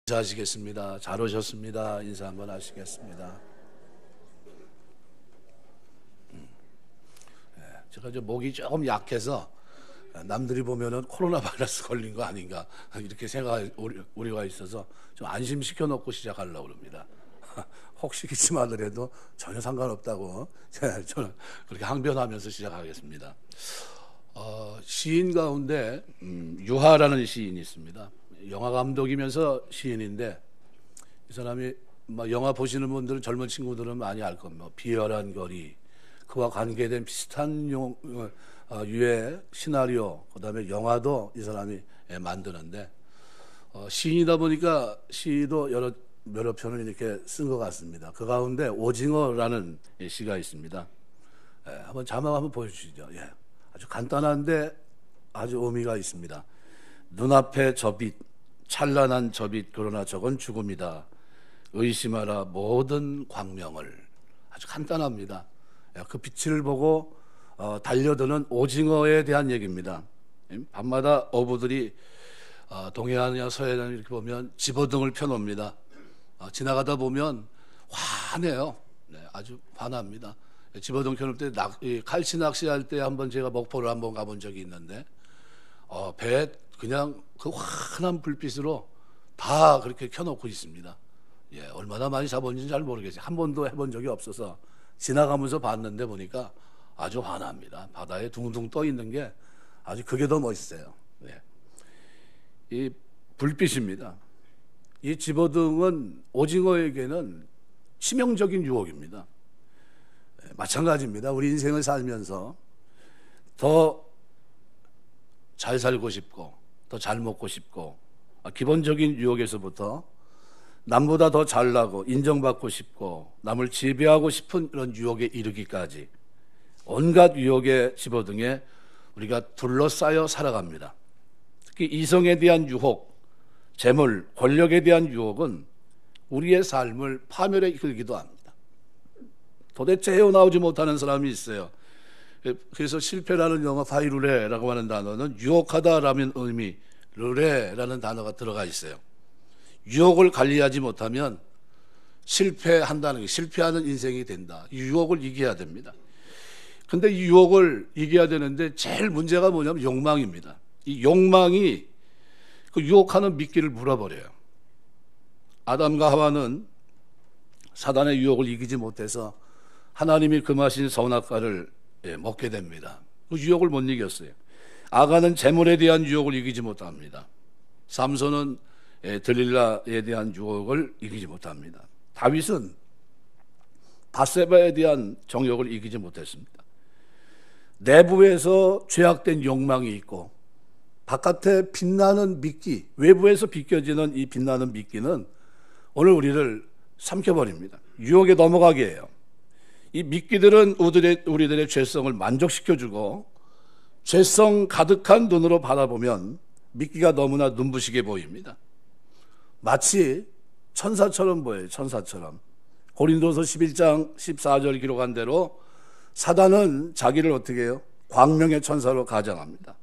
인사하시겠습니다. 잘 오셨습니다. 인사 한번 하시겠습니다. 제가 목이 조금 약해서 남들이 보면은 코로나 바이러스 걸린 거 아닌가 이렇게 생각 우려가 있어서 좀 안심시켜 놓고 시작하려고 합니다. 혹시 기침만 하더라도 전혀 상관없다고 저는 그렇게 항변하면서 시작하겠습니다. 시인 가운데 유하라는 시인이 있습니다. 영화 감독이면서 시인인데 이 사람이 영화 보시는 분들은 젊은 친구들은 많이 알 겁니다. 비열한 거리, 그와 관계된 비슷한 유의 시나리오, 그다음에 영화도 이 사람이 만드는데 시인이다 보니까 시도 여러 편을 이렇게 쓴 것 같습니다. 그 가운데 오징어라는 시가 있습니다. 한번 자막 한번 보여주시죠. 아주 간단한데 아주 의미가 있습니다. 눈앞에 저 빛, 찬란한 저 빛, 그러나 저건 죽음이다. 의심하라 모든 광명을. 아주 간단합니다. 그 빛을 보고 달려드는 오징어에 대한 얘기입니다. 밤마다 어부들이 동해안이나 서해안 이렇게 보면 집어등을 펴놓습니다. 지나가다 보면 환해요. 아주 환합니다. 집어등 펴놓을 때 칼치 낚시할 때 한번 제가 목포를 한번 가본 적이 있는데 배에 그냥 그 환한 불빛으로 다 그렇게 켜놓고 있습니다. 얼마나 많이 잡았는지 잘 모르겠어요. 한 번도 해본 적이 없어서 지나가면서 봤는데 보니까 아주 환합니다. 바다에 둥둥 떠 있는 게 아주 그게 더 멋있어요. 이 불빛입니다. 이 집어등은 오징어에게는 치명적인 유혹입니다. 마찬가지입니다. 우리 인생을 살면서 더 잘 살고 싶고 더 잘 먹고 싶고 기본적인 유혹에서부터 남보다 더 잘나고 인정받고 싶고 남을 지배하고 싶은 이런 유혹에 이르기까지 온갖 유혹의 집어등에 우리가 둘러싸여 살아갑니다. 특히 이성에 대한 유혹, 재물, 권력에 대한 유혹은 우리의 삶을 파멸에 이끌기도 합니다. 도대체 헤어나오지 못하는 사람이 있어요. 그래서 실패라는 영어 파이루레라고 하는 단어는 유혹하다라는 의미, 르레라는 단어가 들어가 있어요. 유혹을 관리하지 못하면 실패한다는 게, 실패하는 인생이 된다. 이 유혹을 이겨야 됩니다. 근데 이 유혹을 이겨야 되는데 제일 문제가 뭐냐면 욕망입니다. 이 욕망이 그 유혹하는 미끼를 물어버려요. 아담과 하와는 사단의 유혹을 이기지 못해서 하나님이 금하신 선악과를 먹게 됩니다. 그 유혹을 못 이겼어요. 아가는 재물에 대한 유혹을 이기지 못합니다. 삼손은 들릴라에 대한 유혹을 이기지 못합니다. 다윗은 바세바에 대한 정욕을 이기지 못했습니다. 내부에서 죄악된 욕망이 있고 바깥에 빛나는 미끼, 외부에서 비껴지는 이 빛나는 미끼는 오늘 우리를 삼켜버립니다. 유혹에 넘어가게 해요. 이 미끼들은 우리들의 죄성을 만족시켜주고 죄성 가득한 눈으로 바라보면 미끼가 너무나 눈부시게 보입니다. 마치 천사처럼 보여요. 천사처럼. 고린도서 11장 14절 기록한 대로 사단은 자기를 어떻게 해요? 광명의 천사로 가장합니다.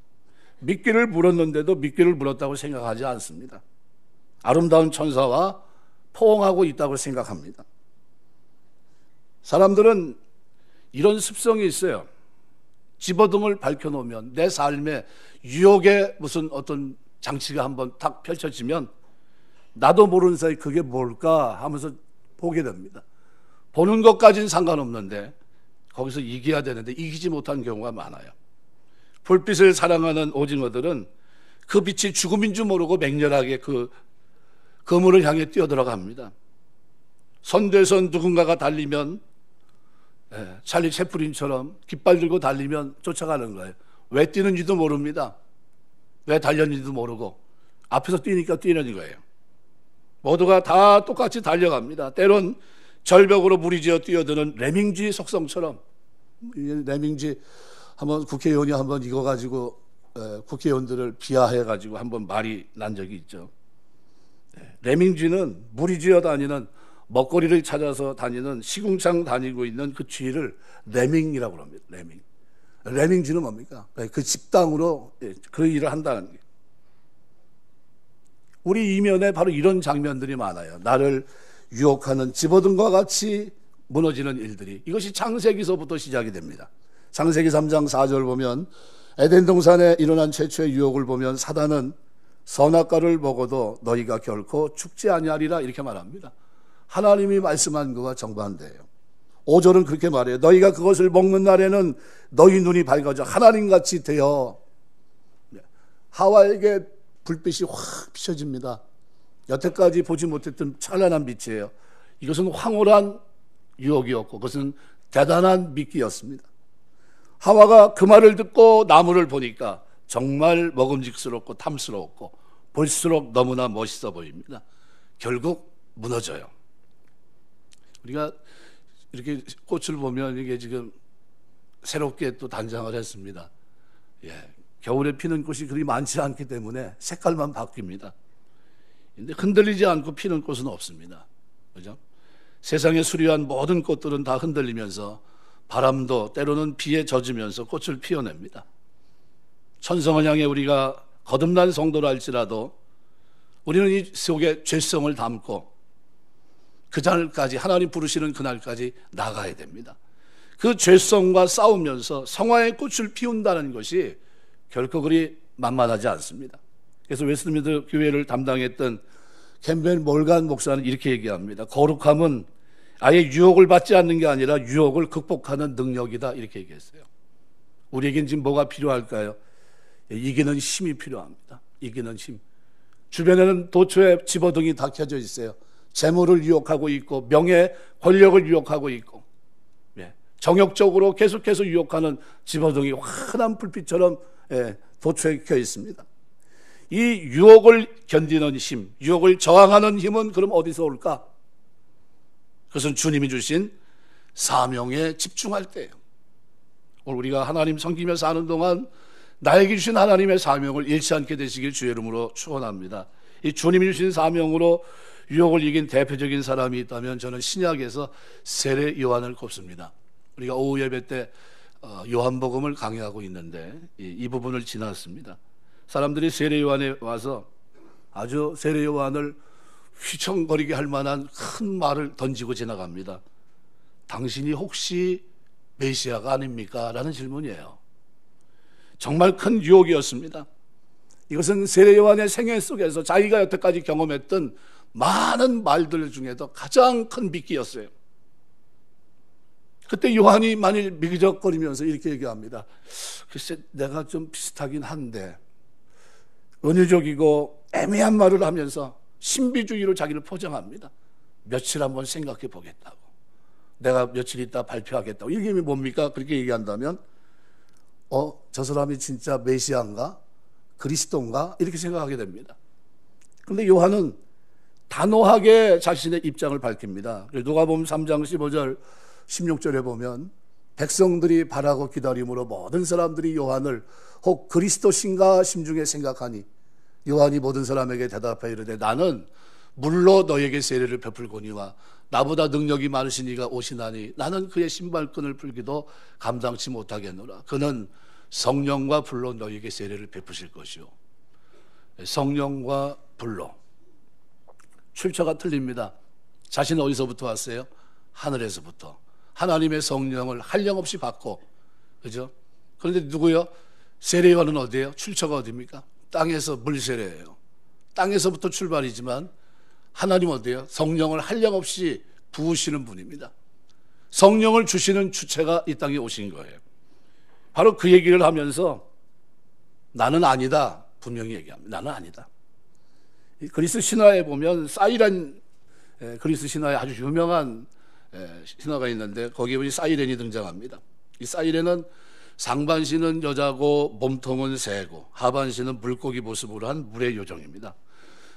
미끼를 물었는데도 미끼를 물었다고 생각하지 않습니다. 아름다운 천사와 포옹하고 있다고 생각합니다. 사람들은 이런 습성이 있어요. 집어등을 밝혀놓으면 내 삶에 유혹의 무슨 어떤 장치가 한번 탁 펼쳐지면 나도 모르는 사이 그게 뭘까 하면서 보게 됩니다. 보는 것까지는 상관없는데 거기서 이겨야 되는데 이기지 못한 경우가 많아요. 불빛을 사랑하는 오징어들은 그 빛이 죽음인 줄 모르고 맹렬하게 그 그물을 향해 뛰어들어갑니다. 선대선 누군가가 달리면 찰리 채플린처럼 깃발 들고 달리면 쫓아가는 거예요. 왜 뛰는지도 모릅니다. 왜 달렸는지도 모르고 앞에서 뛰니까 뛰는 거예요. 모두가 다 똑같이 달려갑니다. 때론 절벽으로 무리지어 뛰어드는 레밍쥐 속성처럼. 레밍쥐 한번 국회의원이 한번 이거 가지고 국회의원들을 비하해 가지고 한번 말이 난 적이 있죠. 레밍쥐는 무리지어 다니는 먹거리를 찾아서 다니는 시궁창 다니고 있는 그 쥐를 레밍이라고 합니다. 레밍. 레밍쥐는 뭡니까? 그 집단으로 그 일을 한다는 게. 우리 이면에 바로 이런 장면들이 많아요. 나를 유혹하는 집어등과 같이 무너지는 일들이, 이것이 창세기서부터 시작이 됩니다. 창세기 3장 4절 보면 에덴 동산에 일어난 최초의 유혹을 보면 사단은 선악과를 먹어도 너희가 결코 죽지 아니하리라 이렇게 말합니다. 하나님이 말씀한 것과 정반대예요. 5절은 그렇게 말해요. 너희가 그것을 먹는 날에는 너희 눈이 밝아져 하나님같이 되어, 하와에게 불빛이 확 비춰집니다. 여태까지 보지 못했던 찬란한 빛이에요. 이것은 황홀한 유혹이었고 그것은 대단한 미끼였습니다. 하와가 그 말을 듣고 나무를 보니까 정말 먹음직스럽고 탐스러웠고 볼수록 너무나 멋있어 보입니다. 결국 무너져요. 우리가 이렇게 꽃을 보면 이게 지금 새롭게 또 단장을 했습니다. 겨울에 피는 꽃이 그리 많지 않기 때문에 색깔만 바뀝니다. 근데 흔들리지 않고 피는 꽃은 없습니다. 그죠? 세상에 수려한 모든 꽃들은 다 흔들리면서 바람도 때로는 비에 젖으면서 꽃을 피워냅니다. 천성을 향해 우리가 거듭난 성도라 할지라도 우리는 이 속에 죄성을 담고 그 날까지, 하나님 부르시는 그날까지 나가야 됩니다. 그 죄성과 싸우면서 성화의 꽃을 피운다는 것이 결코 그리 만만하지 않습니다. 그래서 웨스트민스터 교회를 담당했던 캠벨 몰간 목사는 이렇게 얘기합니다. 거룩함은 아예 유혹을 받지 않는 게 아니라 유혹을 극복하는 능력이다 이렇게 얘기했어요. 우리에겐 지금 뭐가 필요할까요? 이기는 힘이 필요합니다. 이기는 힘. 주변에는 도처에 집어등이 다 켜져 있어요. 재물을 유혹하고 있고 명예, 권력을 유혹하고 있고 정욕적으로 계속해서 유혹하는 집어등이 환한 불빛처럼 도처에 켜 있습니다. 이 유혹을 견디는 힘, 유혹을 저항하는 힘은 그럼 어디서 올까? 그것은 주님이 주신 사명에 집중할 때예요. 오늘 우리가 하나님 섬기며 사는 동안 나에게 주신 하나님의 사명을 잃지 않게 되시길 주의 이름으로 축원합니다. 이 주님이 주신 사명으로 유혹을 이긴 대표적인 사람이 있다면 저는 신약에서 세례 요한을 꼽습니다. 우리가 오후 예배 때 요한복음을 강의하고 있는데 이 부분을 지났습니다. 사람들이 세례 요한에 와서 아주 세례 요한을 휘청거리게 할 만한 큰 말을 던지고 지나갑니다. 당신이 혹시 메시아가 아닙니까? 라는 질문이에요. 정말 큰 유혹이었습니다. 이것은 세례 요한의 생애 속에서 자기가 여태까지 경험했던 많은 말들 중에도 가장 큰 미끼였어요. 그때 요한이 만일 미기적거리면서 이렇게 얘기합니다. 글쎄 내가 좀 비슷하긴 한데, 은유적이고 애매한 말을 하면서 신비주의로 자기를 포장합니다. 며칠 한번 생각해 보겠다고, 내가 며칠 있다 발표하겠다고. 이게 뭡니까? 그렇게 얘기한다면 저 사람이 진짜 메시아인가? 그리스도인가? 이렇게 생각하게 됩니다. 그런데 요한은 단호하게 자신의 입장을 밝힙니다. 누가복음 3장 15절 16절에 보면 백성들이 바라고 기다림으로 모든 사람들이 요한을 혹 그리스도신가 심중에 생각하니 요한이 모든 사람에게 대답하여 이르되 나는 물로 너에게 세례를 베풀거니와 나보다 능력이 많으신 이가 오시나니 나는 그의 신발끈을 풀기도 감당치 못하겠노라. 그는 성령과 불로 너에게 세례를 베푸실 것이요. 성령과 불로. 출처가 틀립니다. 자신은 어디서부터 왔어요? 하늘에서부터. 하나님의 성령을 한량없이 받고, 그죠? 그런데 누구요? 세례요한은 어디예요? 출처가 어디입니까? 땅에서 물세례예요. 땅에서부터 출발이지만 하나님 어디예요? 성령을 한량없이 부으시는 분입니다. 성령을 주시는 주체가 이 땅에 오신 거예요. 바로 그 얘기를 하면서 나는 아니다 분명히 얘기합니다. 나는 아니다. 그리스 신화에 보면 사이렌, 그리스 신화에 아주 유명한 신화가 있는데 거기에 보니 사이렌이 등장합니다. 이 사이렌은 상반신은 여자고 몸통은 새고 하반신은 물고기 모습으로 한 물의 요정입니다.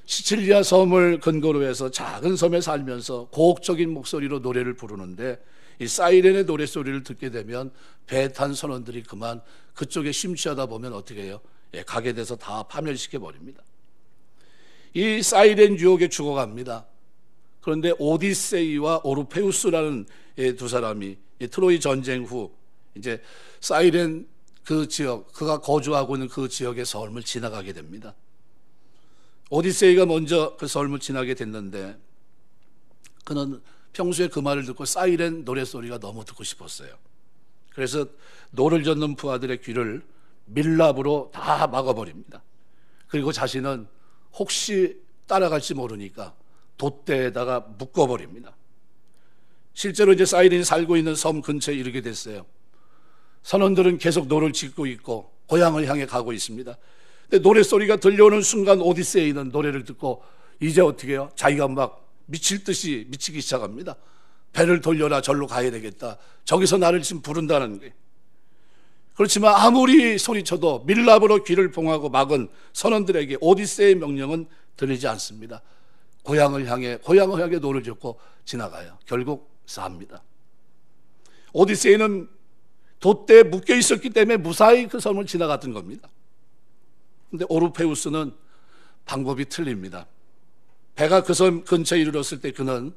시칠리아 섬을 근거로 해서 작은 섬에 살면서 고혹적인 목소리로 노래를 부르는데 이 사이렌의 노래소리를 듣게 되면 배 탄 선원들이 그만 그쪽에 심취하다 보면 어떻게 해요? 가게 돼서 다 파멸시켜버립니다. 이 사이렌 유혹에 죽어갑니다. 그런데 오디세이와 오르페우스라는 두 사람이 트로이 전쟁 후 이제 사이렌 그 지역, 그가 거주하고 있는 그 지역의 섬을 지나가게 됩니다. 오디세이가 먼저 그 섬을 지나게 됐는데 그는 평소에 그 말을 듣고 사이렌 노랫소리가 너무 듣고 싶었어요. 그래서 노를 젓는 부하들의 귀를 밀랍으로 다 막아버립니다. 그리고 자신은 혹시 따라갈지 모르니까 돛대에다가 묶어버립니다. 실제로 이제 사이렌이 살고 있는 섬 근처에 이르게 됐어요. 선원들은 계속 노를 짓고 있고 고향을 향해 가고 있습니다. 근데 노랫소리가 들려오는 순간 오디세이는 노래를 듣고 이제 어떻게 해요? 자기가 막 미칠 듯이 미치기 시작합니다. 배를 돌려라, 절로 가야 되겠다. 저기서 나를 지금 부른다는 게. 그렇지만 아무리 소리쳐도 밀랍으로 귀를 봉하고 막은 선원들에게 오디세이의 명령은 들리지 않습니다. 고향을 향해 노를 젓고 지나가요. 결국 삽니다. 오디세이는 돛대에 묶여 있었기 때문에 무사히 그 섬을 지나갔던 겁니다. 그런데 오르페우스는 방법이 틀립니다. 배가 그 섬 근처에 이르렀을 때 그는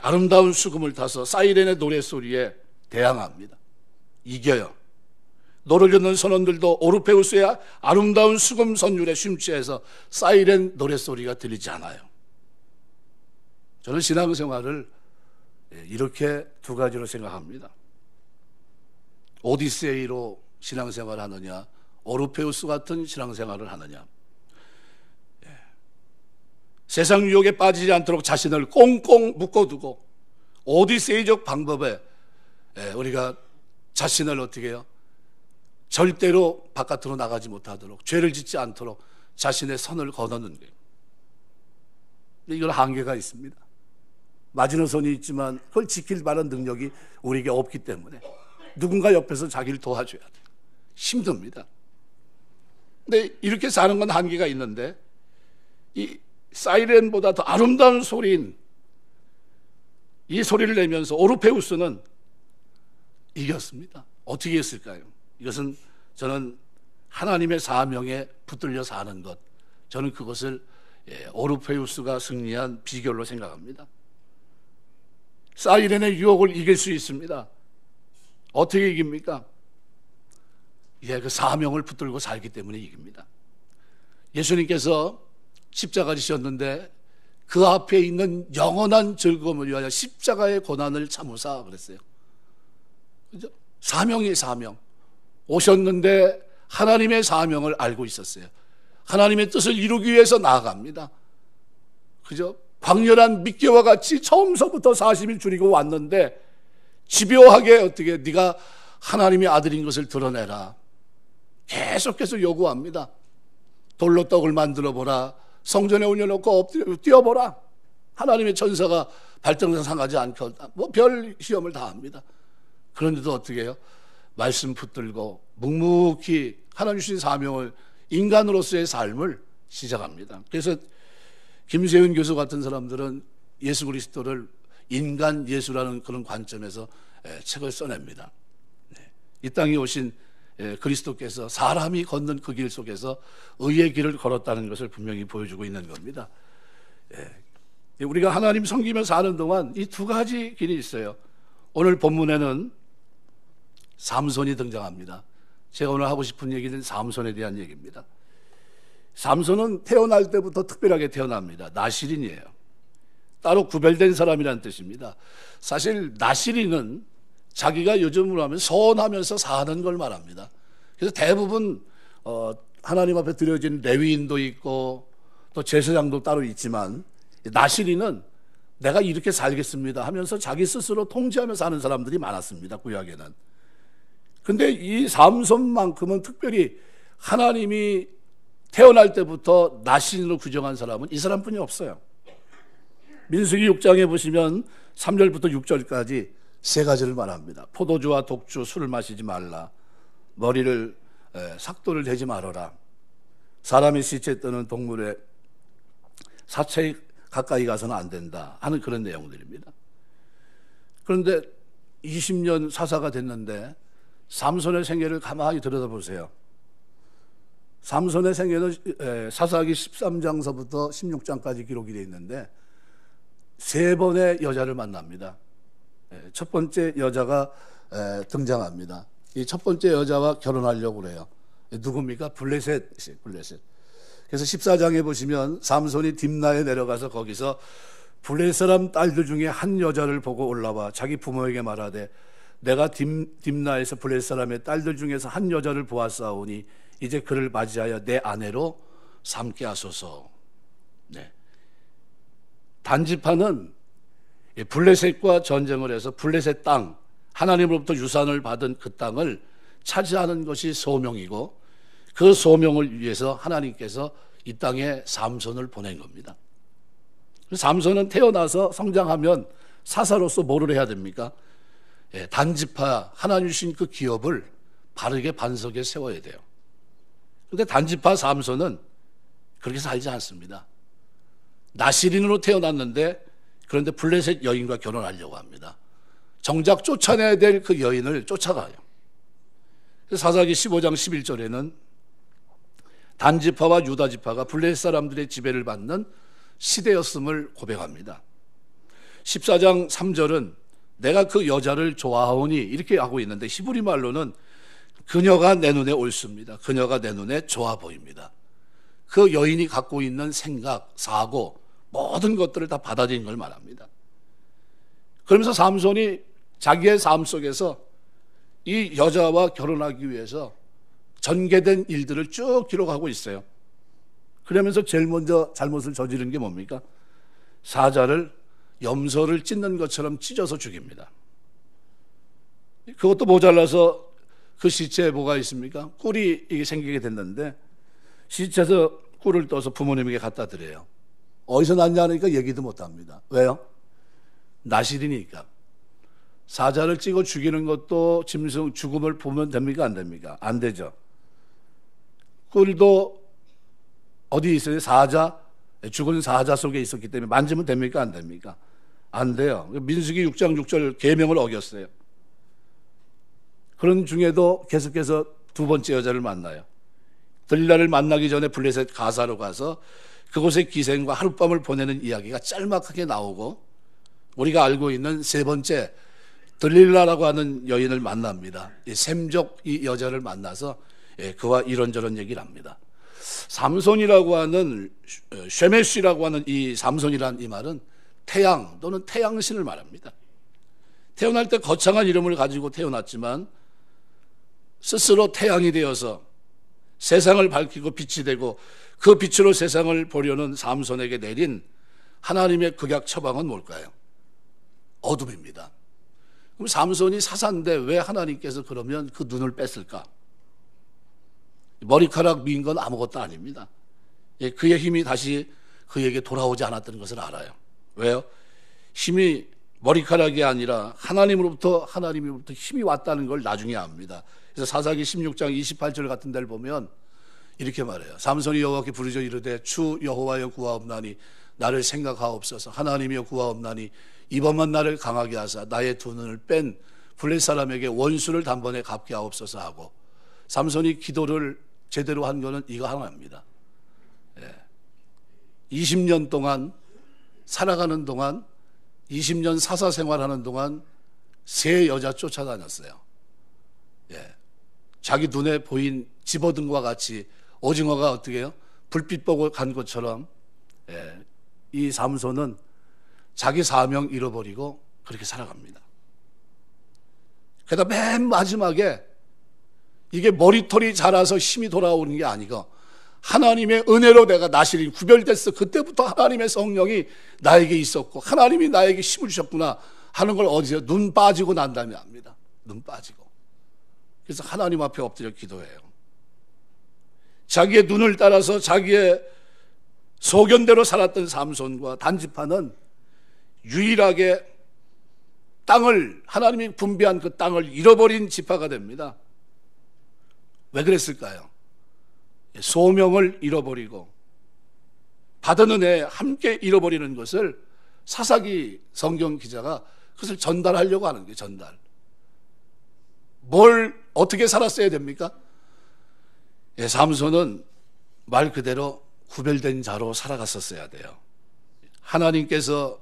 아름다운 수금을 타서 사이렌의 노랫소리에 대항합니다. 이겨요. 노를 젓는 선원들도 오르페우스의 아름다운 수금 선율에 심취해서 사이렌 노랫소리가 들리지 않아요. 저는 신앙생활을 이렇게 두 가지로 생각합니다. 오디세이로 신앙생활을 하느냐, 오르페우스 같은 신앙생활을 하느냐. 세상 유혹에 빠지지 않도록 자신을 꽁꽁 묶어두고 오디세이적 방법에 우리가 자신을 어떻게 해요? 절대로 바깥으로 나가지 못하도록, 죄를 짓지 않도록 자신의 선을 거두는 거예요. 이건 한계가 있습니다. 마지노선이 있지만 그걸 지킬 만한 능력이 우리에게 없기 때문에 누군가 옆에서 자기를 도와줘야 돼요. 힘듭니다. 근데 이렇게 사는 건 한계가 있는데 이 사이렌보다 더 아름다운 소리인 이 소리를 내면서 오르페우스는 이겼습니다. 어떻게 했을까요? 이것은 저는 하나님의 사명에 붙들려 사는 것, 저는 그것을 오르페우스가 승리한 비결로 생각합니다. 사이렌의 유혹을 이길 수 있습니다. 어떻게 이깁니까? 그 사명을 붙들고 살기 때문에 이깁니다. 예수님께서 십자가 지셨는데 그 앞에 있는 영원한 즐거움을 위하여 십자가의 고난을 참으사 그랬어요. 그죠? 사명이에요, 사명. 오셨는데 하나님의 사명을 알고 있었어요. 하나님의 뜻을 이루기 위해서 나아갑니다. 그죠? 광렬한 미끼와 같이 처음서부터 40일 줄이고 왔는데 집요하게 어떻게 네가 하나님의 아들인 것을 드러내라. 계속해서 요구합니다. 돌로 떡을 만들어 보라. 성전에 올려놓고 엎드려 뛰어보라. 하나님의 천사가 발등상 상하지 않고 별 시험을 다 합니다. 그런데도 어떻게 해요? 말씀 붙들고 묵묵히 하나님 주신 사명을, 인간으로서의 삶을 시작합니다. 그래서 김세윤 교수 같은 사람들은 예수 그리스도를 인간 예수라는 그런 관점에서 책을 써냅니다. 이 땅에 오신 그리스도께서 사람이 걷는 그 길 속에서 의의 길을 걸었다는 것을 분명히 보여주고 있는 겁니다. 우리가 하나님 섬기며 사는 동안 이 두 가지 길이 있어요. 오늘 본문에는 삼손이 등장합니다. 제가 오늘 하고 싶은 얘기는 삼손에 대한 얘기입니다. 삼손은 태어날 때부터 특별하게 태어납니다. 나실인이에요. 따로 구별된 사람이라는 뜻입니다. 사실 나실인은 자기가 요즘으로 하면 선하면서 사는 걸 말합니다. 그래서 대부분 하나님 앞에 드려진 레위인도 있고 또 제사장도 따로 있지만 나실인은 내가 이렇게 살겠습니다 하면서 자기 스스로 통제하며 사는 사람들이 많았습니다. 구약에는. 근데 이 삼손만큼은 특별히 하나님이 태어날 때부터 나실인으로 규정한 사람은 이 사람뿐이 없어요. 민수기 6장에 보시면 3절부터 6절까지 세 가지를 말합니다. 포도주와 독주, 술을 마시지 말라. 머리를 삭도를 대지 말아라. 사람의 시체 떠는 동물의 사체에 가까이 가서는 안 된다 하는 그런 내용들입니다. 그런데 20년 사사가 됐는데 삼손의 생애를 가만히 들여다보세요. 삼손의 생애는 사사기 13장서부터 16장까지 기록이 되어 있는데 세 번의 여자를 만납니다. 첫 번째 여자가 등장합니다. 이 첫 번째 여자와 결혼하려고 그래요. 누굽니까? 블레셋. 그래서 14장에 보시면 삼손이 딥나에 내려가서 거기서 블레셋 사람 딸들 중에 한 여자를 보고 올라와 자기 부모에게 말하되 내가 딥나에서 블레셋 사람의 딸들 중에서 한 여자를 보았사오니 이제 그를 맞이하여 내 아내로 삼게 하소서. 네. 단지파는 블레셋과 전쟁을 해서 블레셋 땅, 하나님으로부터 유산을 받은 그 땅을 차지하는 것이 소명이고 그 소명을 위해서 하나님께서 이 땅에 삼손을 보낸 겁니다. 삼손은 태어나서 성장하면 사사로서 뭐를 해야 됩니까? 단지파 하나님 주신 그 기업을 바르게 반석에 세워야 돼요. 그런데 단지파 삼손은 그렇게 살지 않습니다. 나시린으로 태어났는데 그런데 블레셋 여인과 결혼하려고 합니다. 정작 쫓아내야 될 그 여인을 쫓아가요. 사사기 15장 11절에는 단지파와 유다지파가 블레셋 사람들의 지배를 받는 시대였음을 고백합니다. 14장 3절은 내가 그 여자를 좋아하오니 이렇게 하고 있는데 히브리 말로는 그녀가 내 눈에 옳습니다. 그녀가 내 눈에 좋아 보입니다. 그 여인이 갖고 있는 생각, 사고 모든 것들을 다 받아들인 걸 말합니다. 그러면서 삼손이 자기의 삶 속에서 이 여자와 결혼하기 위해서 전개된 일들을 쭉 기록하고 있어요. 그러면서 제일 먼저 잘못을 저지른 게 뭡니까? 사자를 염소를 찢는 것처럼 찢어서 죽입니다. 그것도 모자라서 그 시체에 뭐가 있습니까? 꿀이 이게 생기게 됐는데 시체에서 꿀을 떠서 부모님에게 갖다 드려요. 어디서 났냐니까 얘기도 못합니다. 왜요? 나실이니까. 사자를 찍어 죽이는 것도 짐승 죽음을 보면 됩니까? 안 됩니까? 안 되죠. 꿀도 어디 있어요? 사자, 죽은 사자 속에 있었기 때문에 만지면 됩니까? 안 됩니까? 안 돼요. 민수기 6장 6절 계명을 어겼어요. 그런 중에도 계속해서 두 번째 여자를 만나요. 들릴라를 만나기 전에 블레셋 가사로 가서 그곳의 기생과 하룻밤을 보내는 이야기가 짤막하게 나오고 우리가 알고 있는 세 번째 들릴라라고 하는 여인을 만납니다. 셈족 이 여자를 만나서 그와 이런저런 얘기를 합니다. 삼손이라고 하는 쉐메쉬라고 하는 이 삼손이라는 이 말은 태양 또는 태양신을 말합니다. 태어날 때 거창한 이름을 가지고 태어났지만 스스로 태양이 되어서 세상을 밝히고 빛이 되고 그 빛으로 세상을 보려는 삼손에게 내린 하나님의 극약 처방은 뭘까요? 어둠입니다. 그럼 삼손이 사사인데 왜 하나님께서 그러면 그 눈을 뺐을까? 머리카락 민 건 아무것도 아닙니다. 그의 힘이 다시 그에게 돌아오지 않았다는 것을 알아요. 왜요? 힘이 머리카락이 아니라 하나님으로부터 힘이 왔다는 걸 나중에 압니다. 그래서 사사기 16장 28절 같은 데를 보면 이렇게 말해요. 삼손이 여호와께 부르짖어 이르되 주 여호와여 구하옵나니 나를 생각하옵소서. 하나님이여 구하옵나니 이번만 나를 강하게 하사 나의 두 눈을 뺀 블레셋 사람에게 원수를 단번에 갚게 하옵소서 하고 삼손이 기도를 제대로 한 거는 이거 하나입니다. 20년 동안 살아가는 동안 20년 사사 생활하는 동안 세 여자 쫓아다녔어요. 자기 눈에 보인 집어등과 같이 오징어가 어떻게 해요? 불빛 보고 간 것처럼 이 삼손은 자기 사명 잃어버리고 그렇게 살아갑니다. 게다가 맨 마지막에 이게 머리털이 자라서 힘이 돌아오는 게 아니고 하나님의 은혜로 내가 나실이 구별됐어. 그때부터 하나님의 성령이 나에게 있었고 하나님이 나에게 힘을 주셨구나 하는 걸 어디서 눈 빠지고 난 다음에 압니다. 눈 빠지고. 그래서 하나님 앞에 엎드려 기도해요. 자기의 눈을 따라서 자기의 소견대로 살았던 삼손과 단지파는 유일하게 땅을 하나님이 분배한 그 땅을 잃어버린 지파가 됩니다. 왜 그랬을까요? 소명을 잃어버리고 받은 은혜 함께 잃어버리는 것을 사사기 성경 기자가 그것을 전달하려고 하는 거예요. 전달. 뭘 어떻게 살았어야 됩니까? 삼손은 말 그대로 구별된 자로 살아갔었어야 돼요. 하나님께서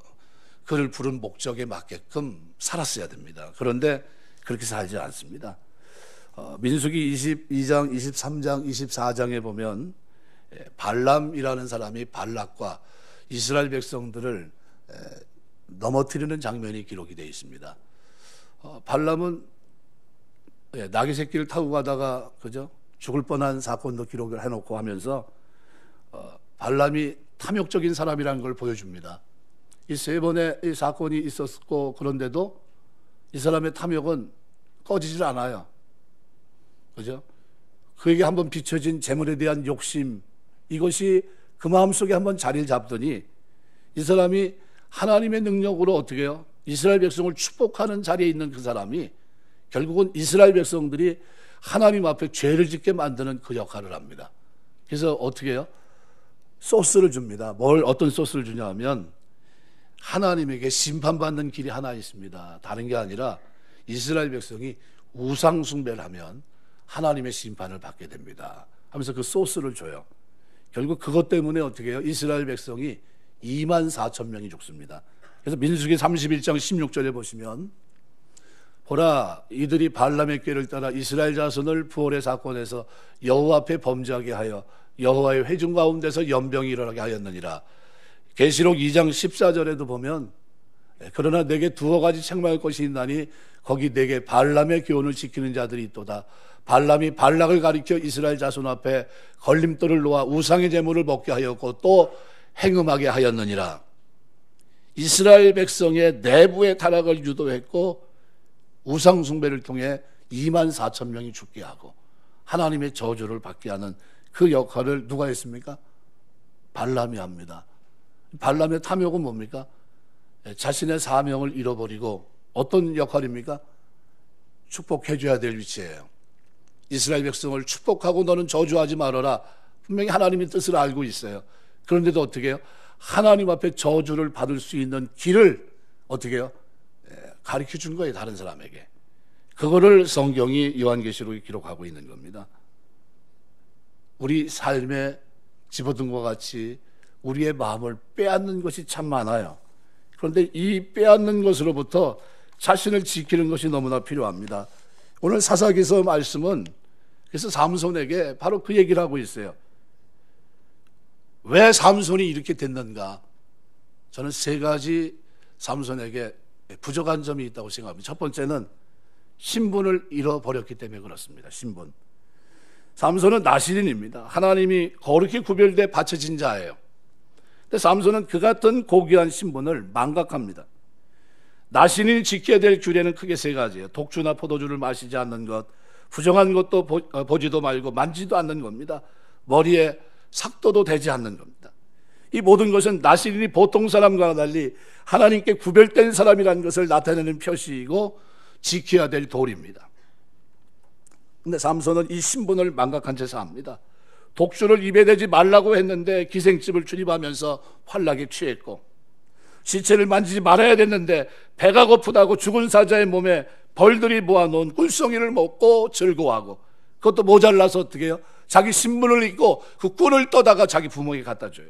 그를 부른 목적에 맞게끔 살았어야 됩니다. 그런데 그렇게 살지 않습니다. 민수기 22장, 23장, 24장에 보면 발람이라는 사람이 발락과 이스라엘 백성들을 넘어뜨리는 장면이 기록이 되어 있습니다. 발람은 나귀 새끼를 타고 가다가 그죠? 죽을 뻔한 사건도 기록을 해놓고 하면서 발람이 탐욕적인 사람이라는 걸 보여줍니다. 이 세 번의 이 사건이 있었고 그런데도 이 사람의 탐욕은 꺼지질 않아요. 그죠? 그에게 한번 비춰진 재물에 대한 욕심, 이것이 그 마음속에 한번 자리를 잡더니 이 사람이 하나님의 능력으로 어떻게 해요? 이스라엘 백성을 축복하는 자리에 있는 그 사람이 결국은 이스라엘 백성들이 하나님 앞에 죄를 짓게 만드는 그 역할을 합니다. 그래서 어떻게 해요? 소스를 줍니다. 어떤 소스를 주냐 하면 하나님에게 심판받는 길이 하나 있습니다. 다른 게 아니라 이스라엘 백성이 우상 숭배를 하면 하나님의 심판을 받게 됩니다 하면서 그 소스를 줘요. 결국 그것 때문에 어떻게 해요? 이스라엘 백성이 24,000명이 죽습니다. 그래서 민수기 31장 16절에 보시면 보라, 이들이 발람의 꾀를 따라 이스라엘 자손을 부올의 사건에서 여호와 앞에 범죄하게 하여 여호와의 회중 가운데서 연병이 일어나게 하였느니라. 계시록 2장 14절에도 보면 그러나 내게 두어 가지 책망할 것이 있나니 거기 내게 발람의 교훈을 지키는 자들이 있도다. 발람이 발락을 가리켜 이스라엘 자손 앞에 걸림돌을 놓아 우상의 제물을 먹게 하였고 또 행음하게 하였느니라. 이스라엘 백성의 내부의 타락을 유도했고 우상 숭배를 통해 24,000명이 죽게 하고 하나님의 저주를 받게 하는 그 역할을 누가 했습니까? 발람이 합니다. 발람의 탐욕은 뭡니까? 자신의 사명을 잃어버리고 어떤 역할입니까? 축복해줘야 될 위치예요. 이스라엘 백성을 축복하고 너는 저주하지 말아라. 분명히 하나님의 뜻을 알고 있어요. 그런데도 어떻게 해요? 하나님 앞에 저주를 받을 수 있는 길을 어떻게 해요? 가르쳐 준 거예요, 다른 사람에게. 그거를 성경이 요한계시록에 기록하고 있는 겁니다. 우리 삶에 집어든 것 같이 우리의 마음을 빼앗는 것이 참 많아요. 그런데 이 빼앗는 것으로부터 자신을 지키는 것이 너무나 필요합니다. 오늘 사사기서 말씀은 그래서 삼손에게 바로 그 얘기를 하고 있어요. 왜 삼손이 이렇게 됐는가? 저는 세 가지 삼손에게 부족한 점이 있다고 생각합니다. 첫 번째는 신분을 잃어버렸기 때문에 그렇습니다. 신분. 삼손은 나시린입니다. 하나님이 거룩히 구별돼 바쳐진 자예요. 근데 삼손은 그 같은 고귀한 신분을 망각합니다. 나시린이 지켜야 될 규례는 크게 세 가지예요. 독주나 포도주를 마시지 않는 것, 부정한 것도 보지도 말고 만지도 않는 겁니다. 머리에 삭도도 되지 않는 겁니다. 이 모든 것은 나시린이 보통 사람과 달리 하나님께 구별된 사람이라는 것을 나타내는 표시이고 지켜야 될 도리입니다. 그런데 삼손은 이 신분을 망각한 채 삽니다. 독주를 입에 대지 말라고 했는데 기생집을 출입하면서 환락에 취했고, 시체를 만지지 말아야 됐는데 배가 고프다고 죽은 사자의 몸에 벌들이 모아놓은 꿀송이를 먹고 즐거워하고, 그것도 모자라서 어떻게 해요? 자기 신분을 잊고 그 꿀을 떠다가 자기 부모에게 갖다 줘요.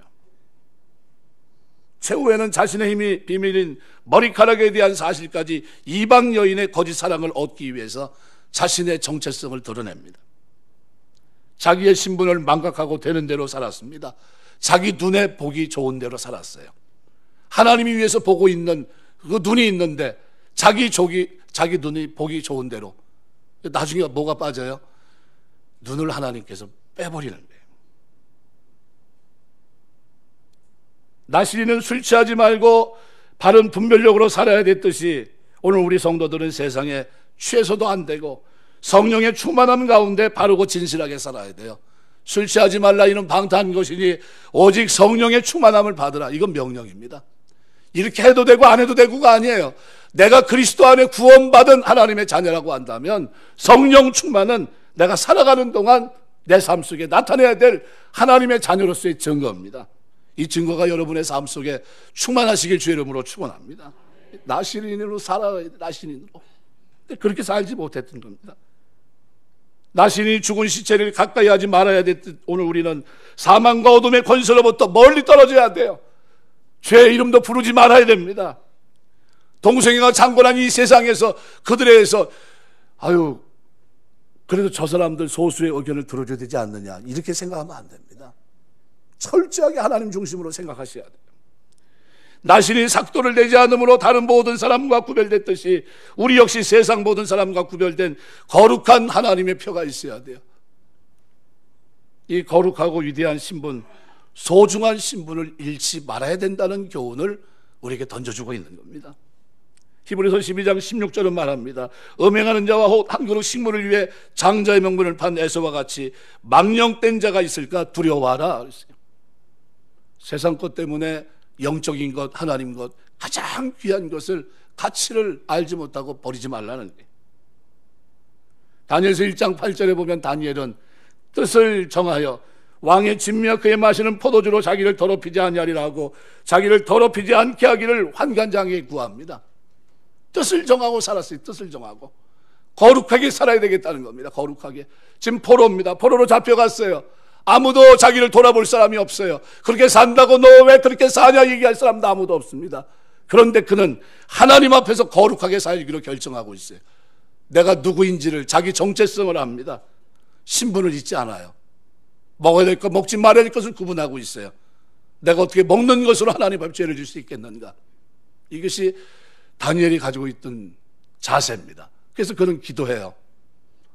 최후에는 자신의 힘이 비밀인 머리카락에 대한 사실까지 이방 여인의 거짓 사랑을 얻기 위해서 자신의 정체성을 드러냅니다. 자기의 신분을 망각하고 되는 대로 살았습니다. 자기 눈에 보기 좋은 대로 살았어요. 하나님이 위해서 보고 있는 그 눈이 있는데 자기 눈이 보기 좋은 대로. 나중에 뭐가 빠져요? 눈을 하나님께서 빼버리는 거예요. 나시린은 술 취하지 말고 바른 분별력으로 살아야 됐듯이 오늘 우리 성도들은 세상에 취해서도 안 되고 성령의 충만함 가운데 바르고 진실하게 살아야 돼요. 술 취하지 말라 이는 방탕한 것이니 오직 성령의 충만함을 받으라. 이건 명령입니다. 이렇게 해도 되고 안 해도 되고가 아니에요. 내가 그리스도 안에 구원받은 하나님의 자녀라고 한다면 성령 충만은 내가 살아가는 동안 내 삶 속에 나타내야 될 하나님의 자녀로서의 증거입니다. 이 증거가 여러분의 삶 속에 충만하시길 주의 이름으로 축원합니다. 나시린으로 살아야 돼. 나시린으로. 그렇게 살지 못했던 겁니다. 나시린이 죽은 시체를 가까이 하지 말아야 됐듯 오늘 우리는 사망과 어둠의 권세로부터 멀리 떨어져야 돼요. 죄의 이름도 부르지 말아야 됩니다. 동생이가 창궐한 이 세상에서 그들에 의해서 그래도 저 사람들 소수의 의견을 들어줘야 되지 않느냐 이렇게 생각하면 안 됩니다. 철저하게 하나님 중심으로 생각하셔야 돼요. 나신이 삭도를 내지 않으므로 다른 모든 사람과 구별됐듯이 우리 역시 세상 모든 사람과 구별된 거룩한 하나님의 표가 있어야 돼요. 이 거룩하고 위대한 신분, 소중한 신분을 잃지 말아야 된다는 교훈을 우리에게 던져주고 있는 겁니다. 히브리서 12장 16절은 말합니다. 음행하는 자와 혹 한 그릇 식물을 위해 장자의 명분을 판 에서와 같이 망령된 자가 있을까 두려워하라 그랬어요. 세상 것 때문에 영적인 것, 하나님 것, 가장 귀한 것을, 가치를 알지 못하고 버리지 말라는 거예요. 다니엘서 1장 8절에 보면 다니엘은 뜻을 정하여 왕의 진미와 그의 마시는 포도주로 자기를 더럽히지 아니하리라 하고 자기를 더럽히지 않게 하기를 환관장에게 구합니다. 뜻을 정하고 살았어요. 뜻을 정하고 거룩하게 살아야 되겠다는 겁니다. 거룩하게. 지금 포로입니다. 포로로 잡혀갔어요. 아무도 자기를 돌아볼 사람이 없어요. 그렇게 산다고 너 왜 그렇게 사냐 얘기할 사람도 아무도 없습니다. 그런데 그는 하나님 앞에서 거룩하게 살기로 결정하고 있어요. 내가 누구인지를, 자기 정체성을 압니다. 신분을 잊지 않아요. 먹어야 될 것, 먹지 말아야 될 것을 구분하고 있어요. 내가 어떻게 먹는 것으로 하나님 앞에 죄를 질 수 있겠는가. 이것이 다니엘이 가지고 있던 자세입니다. 그래서 그는 기도해요.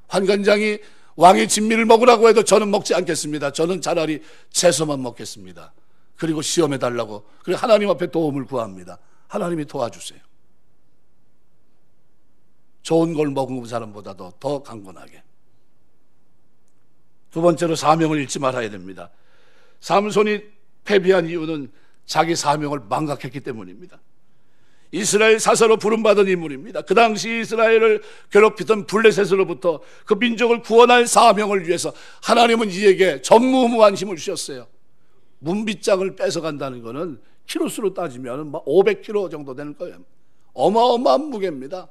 환관장이 왕의 진미를 먹으라고 해도 저는 먹지 않겠습니다. 저는 차라리 채소만 먹겠습니다. 그리고 시험해 달라고. 그리고 하나님 앞에 도움을 구합니다. 하나님이 도와주세요. 좋은 걸 먹은 사람보다도 더 강건하게. 두 번째로 사명을 잃지 말아야 됩니다. 삼손이 패배한 이유는 자기 사명을 망각했기 때문입니다. 이스라엘 사사로 부름받은 인물입니다. 그 당시 이스라엘을 괴롭히던 블레셋으로부터 그 민족을 구원할 사명을 위해서 하나님은 이에게 전무후무한 힘을 주셨어요. 문빗장을 뺏어간다는 것은 키로수로 따지면 500kg 정도 되는 거예요. 어마어마한 무게입니다.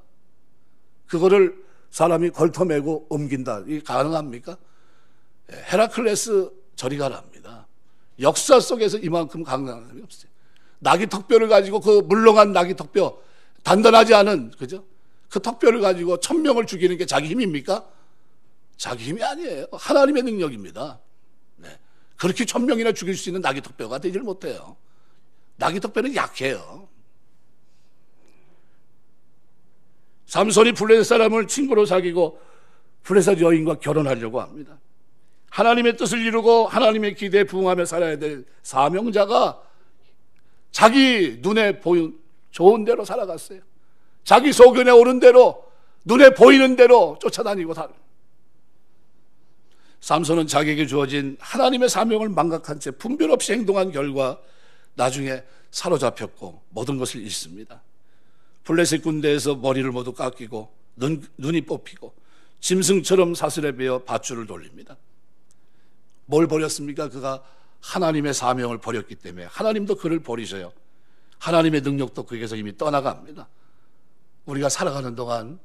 그거를 사람이 걸터매고 옮긴다. 이게 가능합니까? 헤라클레스 저리 가랍니다. 역사 속에서 이만큼 강한 사람이 없어요. 나귀 턱뼈를 가지고, 그 물렁한 나귀 턱뼈, 단단하지 않은, 그죠? 그 턱뼈를 가지고 1000명을 죽이는 게 자기 힘입니까? 자기 힘이 아니에요. 하나님의 능력입니다. 네. 그렇게 1000명이나 죽일 수 있는 나귀 턱뼈가 되질 못해요. 나귀 턱뼈는 약해요. 삼손이 블레셋 사람을 친구로 사귀고 블레셋 여인과 결혼하려고 합니다. 하나님의 뜻을 이루고 하나님의 기대에 부응하며 살아야 될 사명자가 자기 눈에 보이는 좋은 대로 살아갔어요. 자기 소견에 오른 대로, 눈에 보이는 대로 쫓아다니고 삼손은 자기에게 주어진 하나님의 사명을 망각한 채 분별 없이 행동한 결과 나중에 사로잡혔고 모든 것을 잃습니다. 블레셋 군대에서 머리를 모두 깎이고 눈이 뽑히고 짐승처럼 사슬에 베어 밧줄을 돌립니다. 뭘 버렸습니까? 그가 하나님의 사명을 버렸기 때문에. 하나님도 그를 버리셔요. 하나님의 능력도 그에게서 이미 떠나갑니다. 우리가 살아가는 동안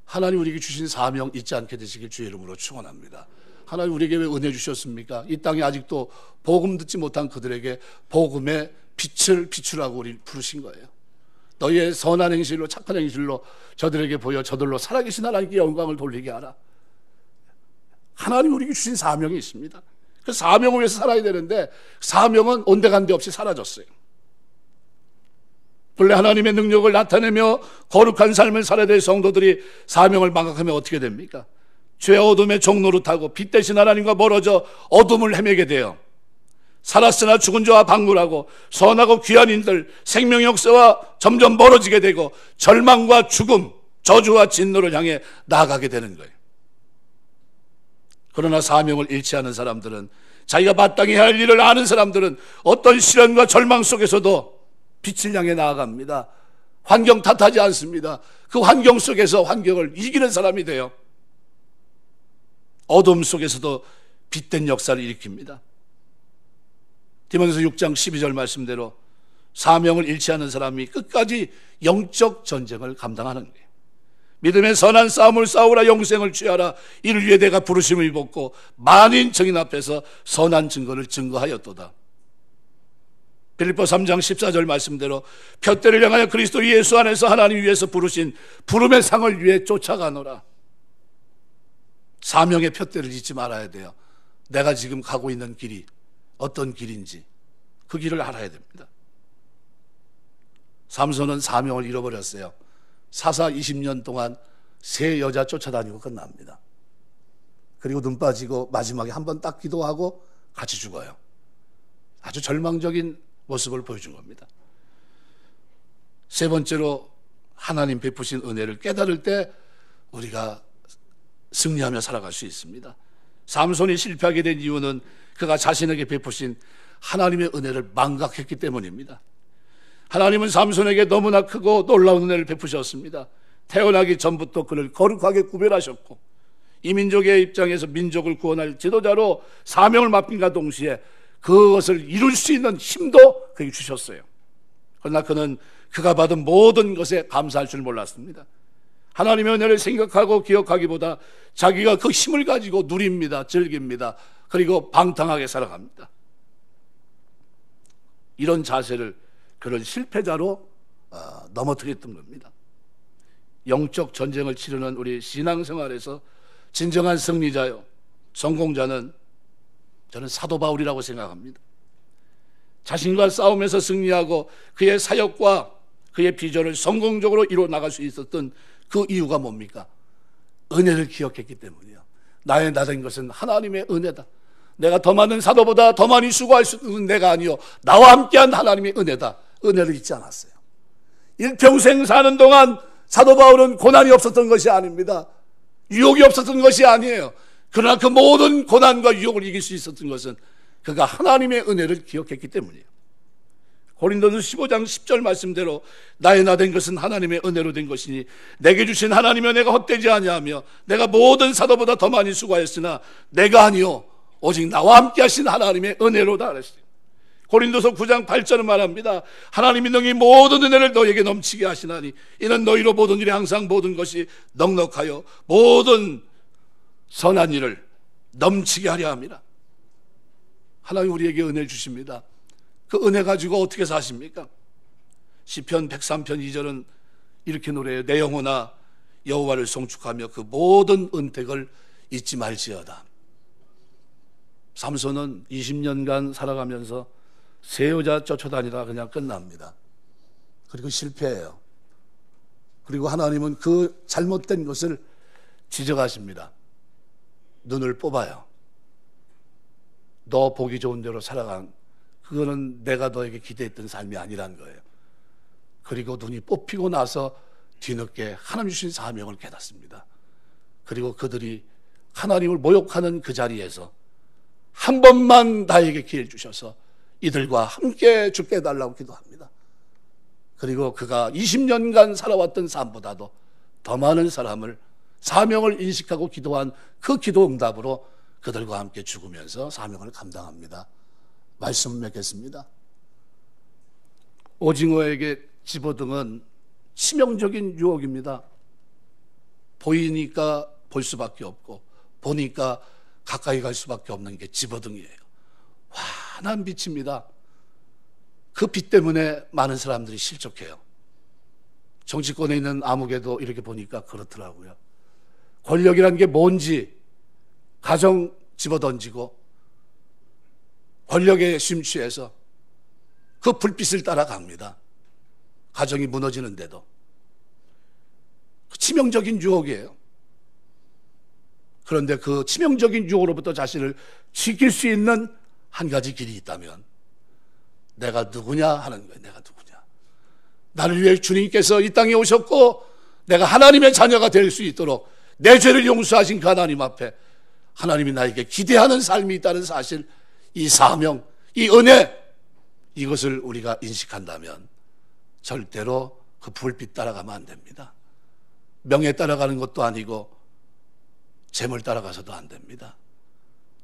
하나님 우리에게 주신 사명 잊지 않게 되시길 주의 이름으로 축원합니다. 하나님 우리에게 왜 은혜 주셨습니까? 이 땅에 아직도 복음 듣지 못한 그들에게 복음의 빛을 비추라고 우리 부르신 거예요. 너희의 선한 행실로, 착한 행실로 저들에게 보여 저들로 살아계신 하나님께 영광을 돌리게 하라. 하나님 우리에게 주신 사명이 있습니다. 그 사명을 위해서 살아야 되는데 사명은 온데간데 없이 사라졌어요. 본래 하나님의 능력을 나타내며 거룩한 삶을 살아야 될 성도들이 사명을 망각하면 어떻게 됩니까? 죄 어둠의 종노릇하고 빛 대신 하나님과 멀어져 어둠을 헤매게 돼요. 살았으나 죽은 자와 방문하고 선하고 귀한 인들 생명의 역사와 점점 멀어지게 되고 절망과 죽음, 저주와 진노를 향해 나아가게 되는 거예요. 그러나 사명을 잃지 않은 사람들은, 자기가 마땅히 할 일을 아는 사람들은 어떤 시련과 절망 속에서도 빛을 향해 나아갑니다. 환경 탓하지 않습니다. 그 환경 속에서 환경을 이기는 사람이 돼요. 어둠 속에서도 빛된 역사를 일으킵니다. 디모데서 6장 12절 말씀대로 사명을 잃지 않은 사람이 끝까지 영적 전쟁을 감당하는 거예요. 믿음의 선한 싸움을 싸우라, 영생을 취하라. 이를 위해 내가 부르심을 입었고 만인 증인 앞에서 선한 증거를 증거하였도다. 빌립보 3장 14절 말씀대로 푯대를 향하여 그리스도 예수 안에서 하나님 위에서 부르신 부름의 상을 위해 쫓아가노라. 사명의 푯대를 잊지 말아야 돼요. 내가 지금 가고 있는 길이 어떤 길인지 그 길을 알아야 됩니다. 삼손은 사명을 잃어버렸어요. 사사 20년 동안 세 여자 쫓아다니고 끝납니다. 그리고 눈 빠지고 마지막에 한 번 딱 기도하고 같이 죽어요. 아주 절망적인 모습을 보여준 겁니다. 세 번째로 하나님 베푸신 은혜를 깨달을 때 우리가 승리하며 살아갈 수 있습니다. 삼손이 실패하게 된 이유는 그가 자신에게 베푸신 하나님의 은혜를 망각했기 때문입니다. 하나님은 삼손에게 너무나 크고 놀라운 은혜를 베푸셨습니다. 태어나기 전부터 그를 거룩하게 구별하셨고 이 민족의 입장에서 민족을 구원할 지도자로 사명을 맡긴과 동시에 그것을 이룰 수 있는 힘도 그에게 주셨어요. 그러나 그는 그가 받은 모든 것에 감사할 줄 몰랐습니다. 하나님의 은혜를 생각하고 기억하기보다 자기가 그 힘을 가지고 누립니다. 즐깁니다. 그리고 방탕하게 살아갑니다. 이런 자세를 그를 실패자로 넘어뜨렸던 겁니다. 영적 전쟁을 치르는 우리 신앙생활에서 진정한 승리자요, 성공자는 저는 사도 바울이라고 생각합니다. 자신과 싸움에서 승리하고 그의 사역과 그의 비전을 성공적으로 이루어 나갈 수 있었던 그 이유가 뭡니까? 은혜를 기억했기 때문이에요. 나의 나된 것은 하나님의 은혜다. 내가 더 많은 사도보다 더 많이 수고할 수 있는 내가 아니요 나와 함께한 하나님의 은혜다. 은혜를 잊지 않았어요. 일평생 사는 동안 사도 바울은 고난이 없었던 것이 아닙니다. 유혹이 없었던 것이 아니에요. 그러나 그 모든 고난과 유혹을 이길 수 있었던 것은 그가 하나님의 은혜를 기억했기 때문이에요. 고린도서 15장 10절 말씀대로 나의 나된 것은 하나님의 은혜로 된 것이니 내게 주신 하나님의 은혜가 헛되지 아니하며 내가 모든 사도보다 더 많이 수고하였으나 내가 아니요 오직 나와 함께 하신 하나님의 은혜로다 그랬어요. 고린도서 9장 8절은 말합니다. 하나님이 능히 모든 은혜를 너에게 넘치게 하시나니 이는 너희로 모든 일에 항상 모든 것이 넉넉하여 모든 선한 일을 넘치게 하려 함이라. 하나님 우리에게 은혜를 주십니다. 그 은혜 가지고 어떻게 사십니까? 시편 103편 2절은 이렇게 노래해요. 내 영혼아 여호와를 송축하며 그 모든 은택을 잊지 말지어다. 삼손은 20년간 살아가면서 세 여자 쫓아다니다 그냥 끝납니다. 그리고 실패해요. 그리고 하나님은 그 잘못된 것을 지적하십니다. 눈을 뽑아요. 너 보기 좋은 대로 살아간 그거는 내가 너에게 기대했던 삶이 아니란 거예요. 그리고 눈이 뽑히고 나서 뒤늦게 하나님 주신 사명을 깨닫습니다. 그리고 그들이 하나님을 모욕하는 그 자리에서 한 번만 나에게 기회를 주셔서 이들과 함께 죽게 해달라고 기도합니다. 그리고 그가 20년간 살아왔던 삶보다도 더 많은 사람을 사명을 인식하고 기도한 그 기도 응답으로 그들과 함께 죽으면서 사명을 감당합니다. 말씀 맺겠습니다. 오징어에게 집어등은 치명적인 유혹입니다. 보이니까 볼 수밖에 없고 보니까 가까이 갈 수밖에 없는 게 집어등이에요. 환한 빛입니다. 그 빛 때문에 많은 사람들이 실족해요. 정치권에 있는 아무개도 이렇게 보니까 그렇더라고요. 권력이란 게 뭔지 가정 집어던지고 권력에 심취해서 그 불빛을 따라갑니다. 가정이 무너지는데도. 치명적인 유혹이에요. 그런데 그 치명적인 유혹으로부터 자신을 지킬 수 있는 한 가지 길이 있다면 내가 누구냐 하는 거예요. 내가 누구냐. 나를 위해 주님께서 이 땅에 오셨고 내가 하나님의 자녀가 될 수 있도록 내 죄를 용서하신 그 하나님 앞에 하나님이 나에게 기대하는 삶이 있다는 사실, 이 사명, 이 은혜, 이것을 우리가 인식한다면 절대로 그 불빛 따라가면 안 됩니다. 명예 따라가는 것도 아니고 재물 따라가서도 안 됩니다.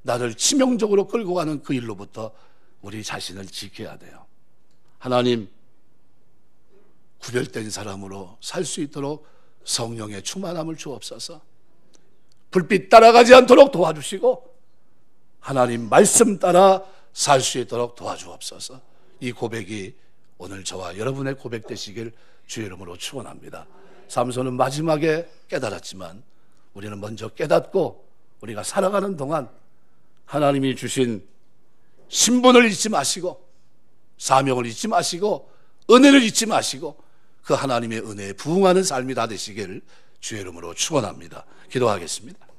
나를 치명적으로 끌고 가는 그 일로부터 우리 자신을 지켜야 돼요. 하나님, 구별된 사람으로 살 수 있도록 성령의 충만함을 주옵소서. 불빛 따라가지 않도록 도와주시고 하나님 말씀 따라 살 수 있도록 도와주옵소서. 이 고백이 오늘 저와 여러분의 고백 되시길 주의 이름으로 축원합니다. 삼손은 마지막에 깨달았지만 우리는 먼저 깨닫고 우리가 살아가는 동안 하나님이 주신 신분을 잊지 마시고 사명을 잊지 마시고 은혜를 잊지 마시고 그 하나님의 은혜에 부응하는 삶이 다 되시기를 주의 이름으로 축원합니다. 기도하겠습니다.